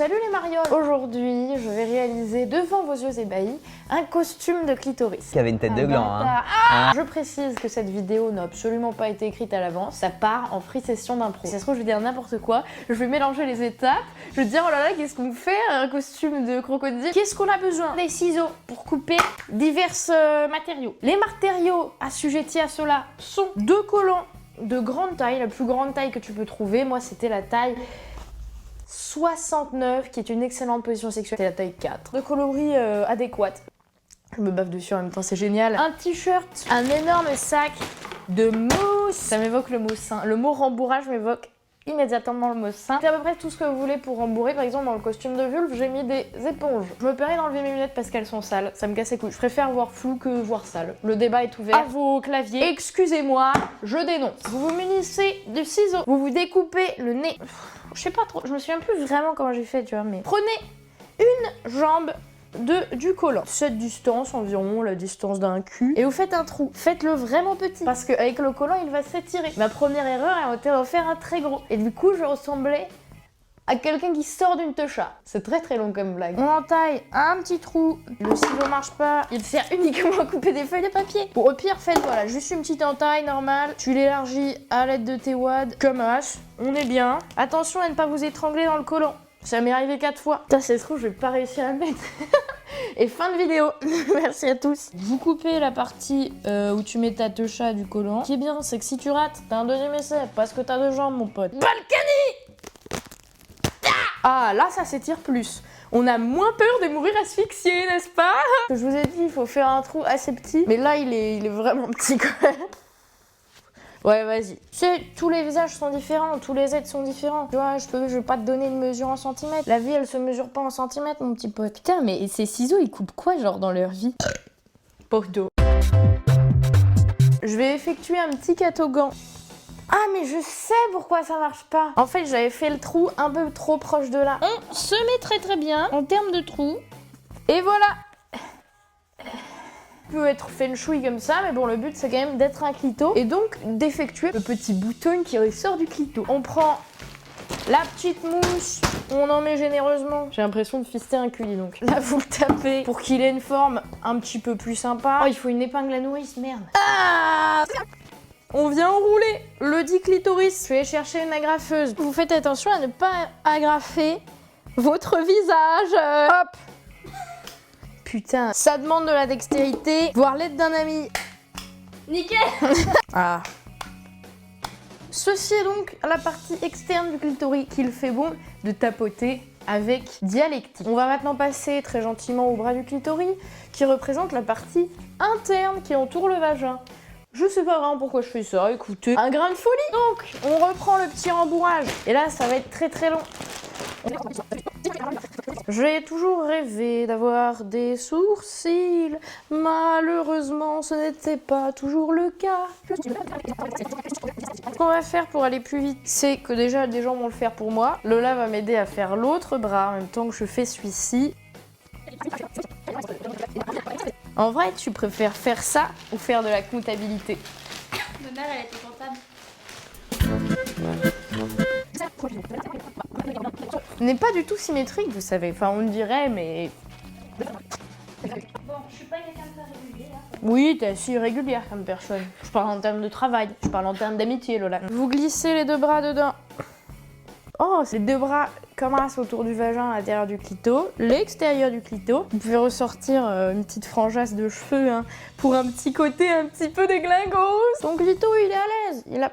Salut les marioles! Aujourd'hui, je vais réaliser devant vos yeux ébahis un costume de clitoris. Qui avait une tête de gland, hein. Je précise que cette vidéo n'a absolument pas été écrite à l'avance, ça part en free session d'impro. Si ça se trouve, je vais dire n'importe quoi, je vais mélanger les étapes, je vais dire oh là là, qu'est-ce qu'on fait? Un costume de crocodile. Qu'est-ce qu'on a besoin? Des ciseaux pour couper divers matériaux. Les matériaux assujettis à cela sont deux collants de grande taille, la plus grande taille que tu peux trouver. Moi, c'était la taille 69, qui est une excellente position sexuelle. C'est la taille 4. De coloris adéquate. Je me baffe dessus en même temps, c'est génial. Un t-shirt, un énorme sac de mousse. Ça m'évoque le mot sein. Le mot rembourrage m'évoque immédiatement le mot sein. C'est à peu près tout ce que vous voulez pour rembourrer. Par exemple, dans le costume de vulve, j'ai mis des éponges. Je me permets d'enlever mes lunettes parce qu'elles sont sales. Ça me casse les couilles. Je préfère voir flou que voir sale. Le débat est ouvert. À vos claviers. Excusez-moi, je dénonce. Vous vous munissez de ciseaux. Vous vous découpez le nez. Je sais pas trop, je me souviens plus vraiment comment j'ai fait, tu vois, mais... Prenez une jambe du collant. Cette distance, environ la distance d'un cul. Et vous faites un trou. Faites-le vraiment petit. Parce qu'avec le collant, il va s'étirer. Ma première erreur, elle a été d'en faire un très gros. Et du coup, je ressemblais à quelqu'un qui sort d'une techa. C'est très très long comme blague. On entaille un petit trou. Le ciseau marche pas. Il sert uniquement à couper des feuilles de papier. Pour au pire, faites voilà, juste une petite entaille normale. Tu l'élargis à l'aide de tes wads comme hache. On est bien. Attention à ne pas vous étrangler dans le collant. Ça m'est arrivé 4 fois. Putain, c'est trop, je vais pas réussir à le mettre. Et fin de vidéo. Merci à tous. Vous coupez la partie où tu mets ta techa du collant. Ce qui est bien, c'est que si tu rates, t'as un deuxième essai. Parce que t'as deux jambes, mon pote. Balkany! Ah, là, ça s'étire plus. On a moins peur de mourir asphyxié, n'est-ce pas? Je vous ai dit, il faut faire un trou assez petit. Mais là, il est vraiment petit quand même. Ouais, vas-y. Tu sais, tous les visages sont différents, tous les êtres sont différents. Tu vois, je vais pas te donner une mesure en centimètres. La vie, elle se mesure pas en centimètres, mon petit pote. Putain, mais ces ciseaux, ils coupent quoi, genre, dans leur vie? Bordeaux. Je vais effectuer un petit catogan. Ah, mais je sais pourquoi ça marche pas. En fait, j'avais fait le trou un peu trop proche de là. On se met très très bien en termes de trou. Et voilà. Peut être feng shui comme ça, mais bon, le but c'est quand même d'être un clito et donc d'effectuer le petit bouton qui ressort du clito. On prend la petite mousse, on en met généreusement. J'ai l'impression de fister un cul, dis donc. Là, vous le tapez pour qu'il ait une forme un petit peu plus sympa. Oh, il faut une épingle à nourrice, merde. Ah, on vient enrouler le dit clitoris. Je vais chercher une agrafeuse. Vous faites attention à ne pas agrafer votre visage. Hop. Putain, ça demande de la dextérité, voire l'aide d'un ami. Nickel. Ah. Ceci est donc la partie externe du clitoris qu'il fait bon de tapoter avec dialectique. On va maintenant passer très gentiment au bras du clitoris qui représente la partie interne qui entoure le vagin. Je sais pas vraiment pourquoi je fais ça, écoutez. Un grain de folie. Donc, on reprend le petit rembourrage. Et là, ça va être très très long. J'ai toujours rêvé d'avoir des sourcils. Malheureusement, ce n'était pas toujours le cas. Ce qu'on va faire pour aller plus vite, c'est que déjà des gens vont le faire pour moi. Lola va m'aider à faire l'autre bras en même temps que je fais celui-ci. En vrai, tu préfères faire ça ou faire de la comptabilité? Ma mère, elle était comptable. N'est pas du tout symétrique, vous savez. Enfin, on dirait, mais... Bon, je suis pas quelqu'un de très régulier là. Oui, t'es assez irrégulière comme personne. Je parle en termes de travail, je parle en termes d'amitié, Lola. Vous glissez les deux bras dedans. Oh, ces deux bras commencent autour du vagin à l'intérieur du clito, l'extérieur du clito. Vous pouvez ressortir une petite franjasse de cheveux hein, pour un petit côté un petit peu déglingos. Ton clito, il est à l'aise. Il a...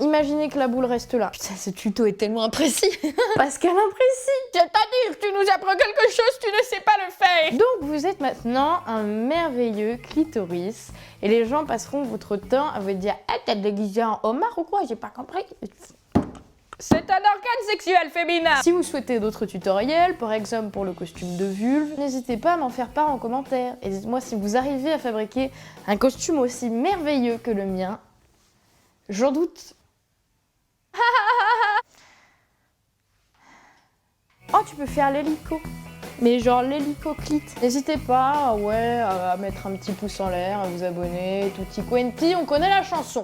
Imaginez que la boule reste là. Putain, ce tuto est tellement imprécis. Parce qu'elle imprécis. C'est-à-dire que tu nous apprends quelque chose, tu ne sais pas le faire. Donc vous êtes maintenant un merveilleux clitoris. Et les gens passeront votre temps à vous dire « Ah, t'as déguisé en homard ou quoi? J'ai pas compris. » C'est un organe sexuel féminin. Si vous souhaitez d'autres tutoriels, par exemple pour le costume de vulve, n'hésitez pas à m'en faire part en commentaire. Et dites-moi si vous arrivez à fabriquer un costume aussi merveilleux que le mien. J'en doute. Oh, tu peux faire l'hélico. Mais genre l'hélicoclite. N'hésitez pas, ouais, à mettre un petit pouce en l'air, à vous abonner, tutti quanti, on connaît la chanson.